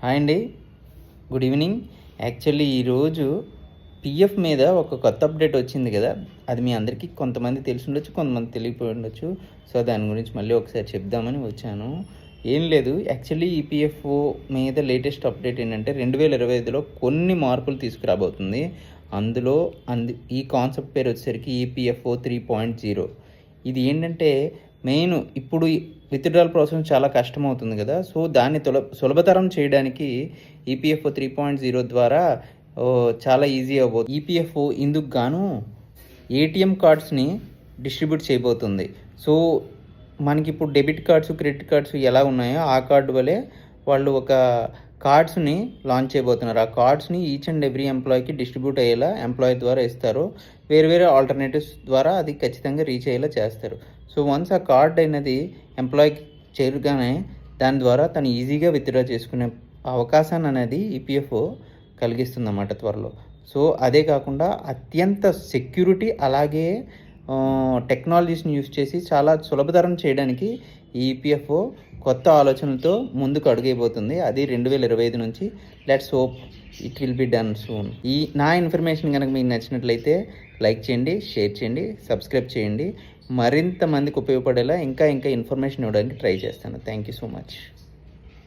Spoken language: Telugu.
హాయ్ అండి, గుడ్ ఈవినింగ్. యాక్చువల్లీ ఈరోజు పిఎఫ్ మీద ఒక కొత్త అప్డేట్ వచ్చింది కదా. అది మీ అందరికీ కొంతమంది తెలిసి ఉండొచ్చు, కొంతమంది తెలియపోయి ఉండొచ్చు. సో దాని గురించి మళ్ళీ ఒకసారి చెప్దామని వచ్చాను. ఏం లేదు, యాక్చువల్లీ ఈపీఎఫ్ఓ మీద లేటెస్ట్ అప్డేట్ ఏంటంటే 2025లో కొన్ని మార్పులు తీసుకురాబోతుంది. అందులో ఈ కాన్సెప్ట్ పేరు వచ్చేసరికి ఈపీఎఫ్ఓ 3.0. ఇది ఏంటంటే మెయిన్ ఇప్పుడు విత్డ్రాల్ ప్రాసెస్ చాలా కష్టమవుతుంది కదా. సో దాన్ని సులభతరం చేయడానికి ఈపీఎఫ్ఓ 3.0 ద్వారా చాలా ఈజీ అవబోతుంది. ఈపీఎఫ్ఓ ఇందుకు గాను ఏటీఎం కార్డ్స్ని డిస్ట్రిబ్యూట్ చేయబోతుంది. సో మనకి ఇప్పుడు డెబిట్ కార్డ్స్, క్రెడిట్ కార్డ్స్ ఎలా ఉన్నాయో ఆ కార్డు వలె వాళ్ళు ఒక కార్డ్స్ని లాంచ్ చేయబోతున్నారు. ఆ కార్డ్స్ని ఈచ్ అండ్ ఎవ్రీ ఎంప్లాయీకి డిస్ట్రిబ్యూట్ అయ్యేలా ఎంప్లాయీ ద్వారా ఇస్తారు. వేరే ఆల్టర్నేటివ్స్ ద్వారా అది ఖచ్చితంగా రీచ్ అయ్యేలా చేస్తారు. సో వన్స్ ఆ కార్డ్ అనేది ఎంప్లాయీకి చేరుగానే దాని ద్వారా తను ఈజీగా విత్డ్రా చేసుకునే అవకాశాన్ని అనేది ఈపీఎఫ్ఓ కలిగిస్తుందన్నమాట త్వరలో. సో అదే కాకుండా అత్యంత సెక్యూరిటీ అలాగే టెక్నాలజీస్ని యూస్ చేసి చాలా సులభతరం చేయడానికి ఈపీఎఫ్ఓ కొత్త ఆలోచనలతో ముందుకు అడుగైపోతుంది. అది 2025 నుంచి. Let's hope it will be done soon. నా ఇన్ఫర్మేషన్ కనుక మీకు నచ్చినట్లయితే లైక్ చేయండి, షేర్ చేయండి, సబ్స్క్రైబ్ చేయండి. మరింత మందికి ఉపయోగపడేలా ఇంకా ఇన్ఫర్మేషన్ ఇవ్వడానికి ట్రై చేస్తాను. Thank you so much.